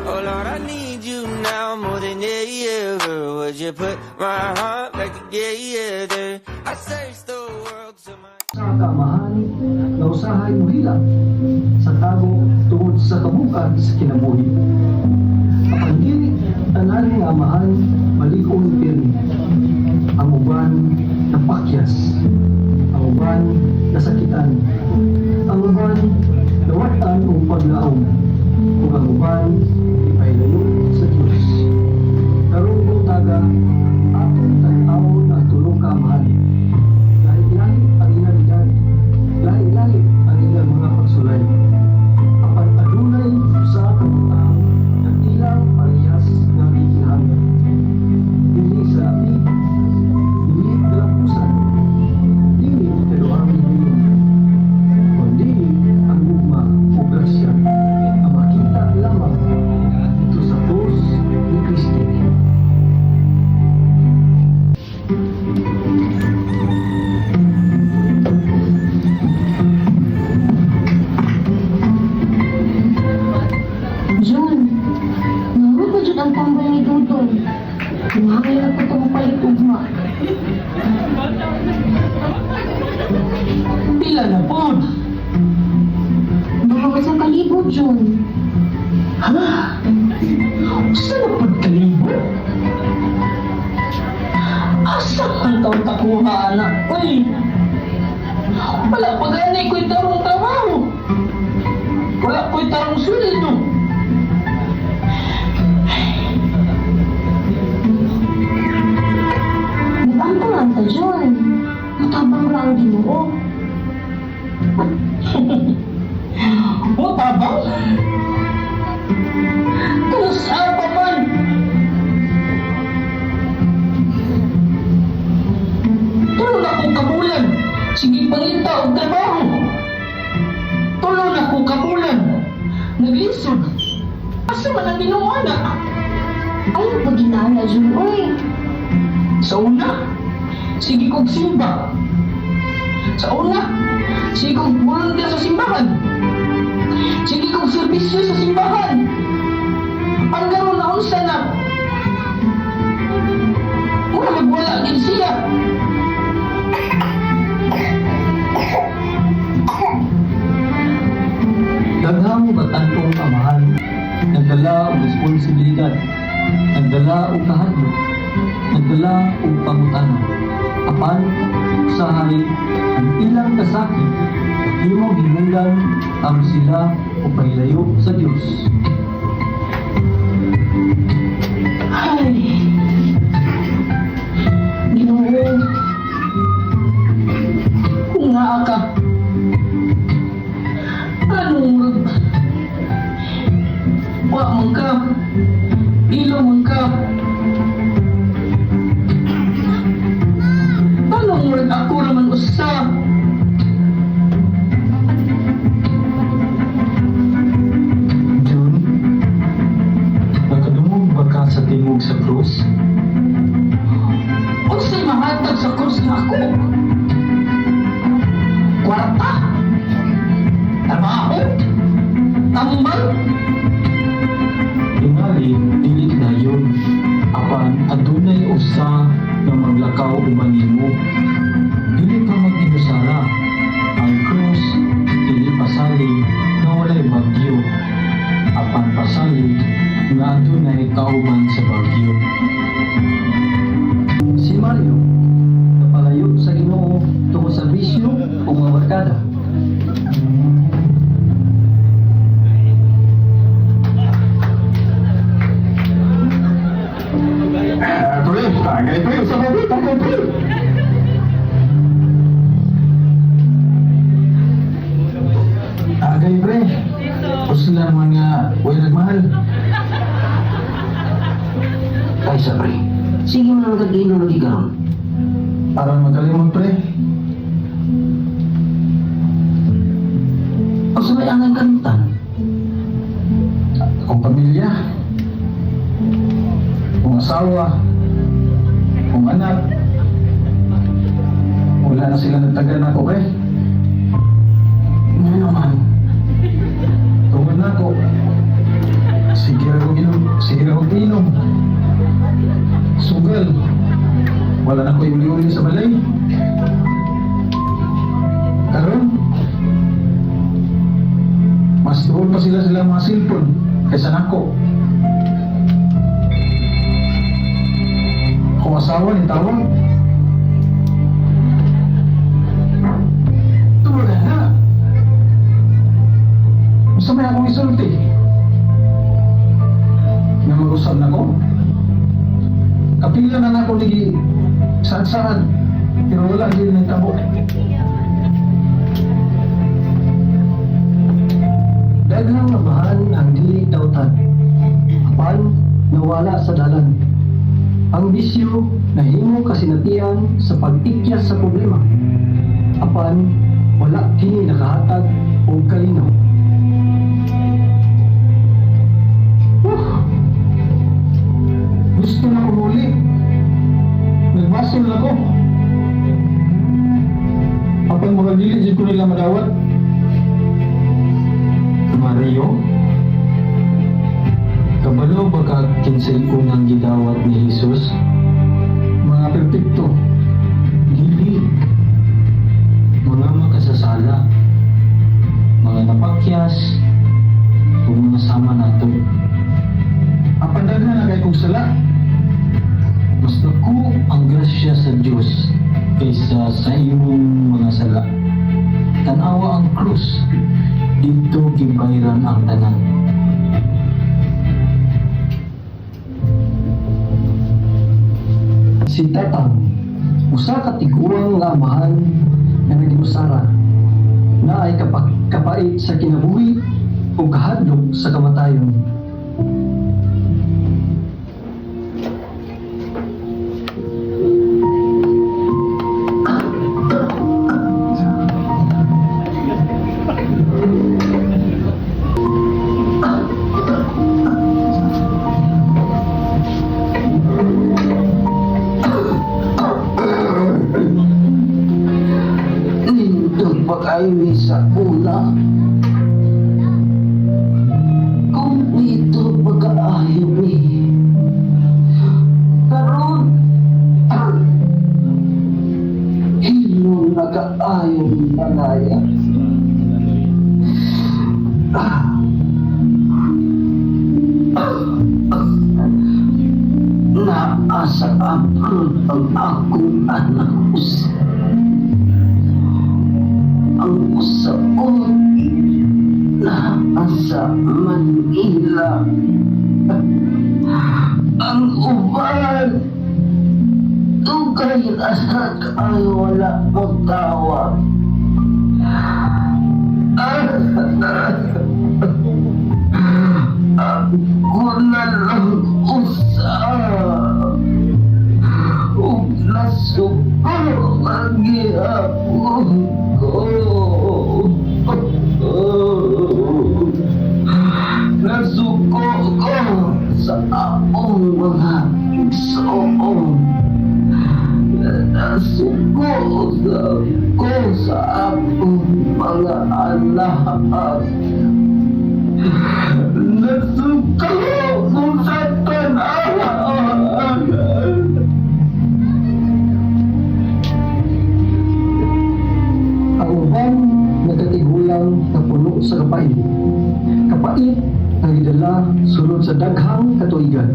Oh Lord, I need you now more than ever. Would you put my heart back together? I searched the world to my... Sa kamahan na usahay mo hila sa tago tungod sa kabukan sa kinabuhi. Apan dili tanan nga amahan malig-on pirmi. Ang uban napakyas, ang uban nasakitan, ang uban nawatan o paglaom, ug ang uban ipailayo sa Diyos. Karon buntaga aton tan-awon ang tulong ka amahan. Lahi-lahi ang ilang edad, lahi-lahi ang ilang mga pagsulay. Apan adunay sa kabutang ng ilang parehas ng ikihangan. Dili sa api, dili kalapusan, dili kaluang hibiyon, kundi ang gugma o grasya na makita lamang ito sa krus ni Kristo. Jun, naroon pa dyan ang tambay ni Dudong. Kumangay na ko ito mapalit ugma. Pila na po? Baka sa kalibot, Jun. Ha? Saan na pagkalibot? Asa ang taon takuha, anak? Uy! Wala pa ganay ko'y tarong trabaho. Wala ko'y tarong sweldo. Nag-ampangan ka, Jun. Matabang lang ang Ginoo. O, tabang? Tapos apa man? Tulong ako kabulan. Sige panginta o trabaho. Tulong ako kabulan. Naglisod. Asa man ang Ginoo, anak? Ayaw pa ginala, Jun. Uy, Sa una, sige kong simba. Sa una, sige kong volunteer sa simbahan. Sige kong serbisyo sa simbahan. Ang gano'n na unsa na. Wala magwala din siya. Daghang batantong amahan, nagdala og responsibilidad, nagdala og kahadlok, nagdala og pangutana. Apan usahay ang ilang kasakit, imong hinungdan ang sila o pailayo sa Dios. ay. Ginoo. Kung naa ka, anong wa man ka, ilo man ka, anong ako naman usa? Jun, nakadungog ba ka sa tingog sa krus? O sa'y mahatag sa krus na ako? Kwarta? Trabaho? Tambal? Tingali, dili na yun. Apan, adunay usa na maglakaw umanimo. Dili ka mag-inusara. Ang krus, dili pasalig na walay bagyo. Apan pasalig nga adunay kauban sa bagyo. Si Mario, napalayo sa Ginoo tungkol sa bisyo o mga barkada. Pre, tagay pre, sa babi, tagay pre. Tagay pre, usla naman nga, huwag nagmahal. Kaysa pre, sige mo naman kagino lagi karon. Para magalimod pre. O sa may angang kalimutan? Akong pamilya, kung asawa, kung anak, wala na sila nagtagan ako pre. Ano naman? Tungod na ako. Sige ako Ginawag inom. Sugal. Wala na ko uli-uli sa balay. Karon, mas doon pa sila mga cellphone kaysa nako. Kung asawa ni tawag, wala na. Gusto may akong isulti na mag-usap na ko. Kapila na ako lagi saan-saan, pero wala din ng tabo. Daghang mabahan ang dili dawtan, apan nawala sa dalan. Ang bisyo nahimo kasinatian sa pag-ikyas sa problema, apan wala kini nakahatag o kalinaw. Gusto na kumuli. Nagbasol na ko. Apan mga dili ko nila madawat. Mario, kabalo ba ka kinsay unang gidawat ni Jesus? Mga perpekto. Dili. Mga makasasala, mga napakyas, o mga sama nato. Apan daghan na kay kong sala. Mas dako ang grasya sa Diyos kaysa sa imong mga sala. Tanawa ang krus, dito gibayran ang tanan. Si Tatang, usa ka tiguang nga amahan na naginusara na ay kapait sa kinabuhi o kahadlok sa kamatayon. Nindot pa kayo sa una. Kung dito pag-aayaw ni karon hilong nag-aayaw ni Panaya. Naasa abroad ang akong anak usa. Ang usaon na sa Manila. Ang uban tugay asak ay wala magtawag. Ako na lang usa. Ug nasuko ang gihapon ko. Nasuko ko sa akong mga igsoon. Nasuko ko sa akong mga anak. Nasuko ko sa tanawan. Ang uban nagkatigulang na puno sa kapait. Kapait na gidala sulod sa daghang katuigan.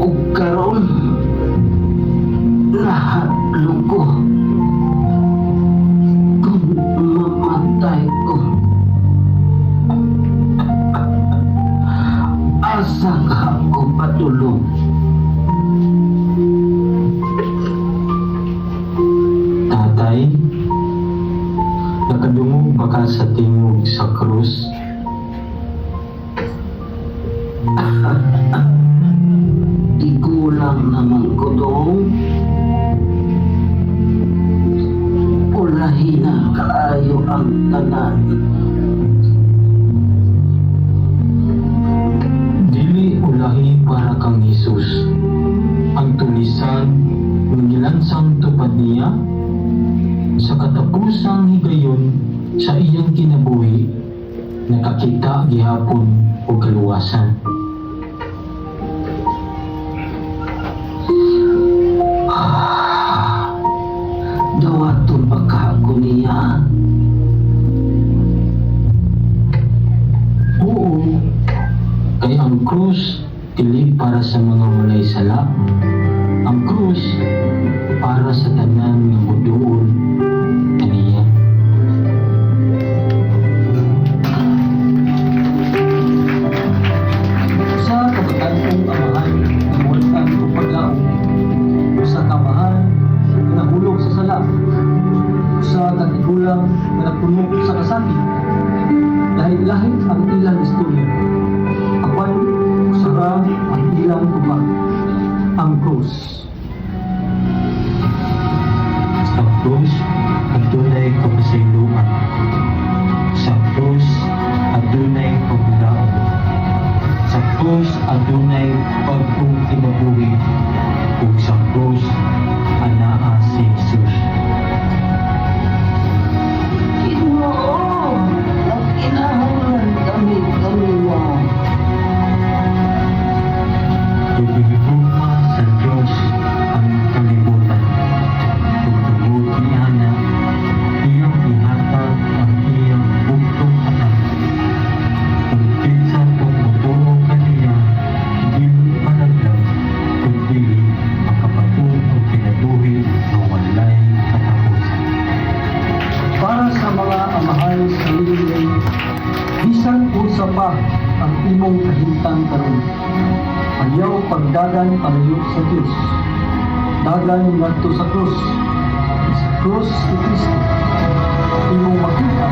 Ug karon nahadlo ko. Kung mamatay ko, asa ka ko patulog. Tatay, nakadungog ba ka sa tingog sa krus? Di kulang naman ko dong. Ulahin na kaayo ang tanan. Dili ulahi para kang Jesus. Ang tulisan ng gilansang tupad niya sa katapusang higayon Sa iyang kinabuhi, nakakita gihapon og kaluwasan. Dawaton pa ka ako niya. Oo, kay ang krus dili para sa mga walay sala. Ang krus para sa tanan nga muduol kaniya. Sa kabatan-ong amahan, namulitan ko paglaong. Sa kamahan, na nahulog sa sala. Sa katigulang na napuno sa kasapi. Lahit-lahit ang ilang istorya. Apan, usara ang ilang tubag. Ang krus. Sa krus, adunay kapasayloan. Sa krus, adunay paglaom. Sa krus, adunay pagkong kinabuhi. Ug sa krus, anaa si Jesus. Ginoo, nagkinahanglan kami kanina. Ibiguma sa Diyos ang kalibutan. Kung tungod niya na, iyang ihatag ang iyang buktong anak. Kung kinsa kung mutuo kaniya, dili managlag, kundi makapatun o kinabuhi na walay katapusan. Para sa mga amahan sa lilim, bisan unsa pa ang imong kahintang karon. Ayaw pagdagan palayo sa Diyos. Dagan ngadto sa krus. Sa krus ni Kristo. Imong makita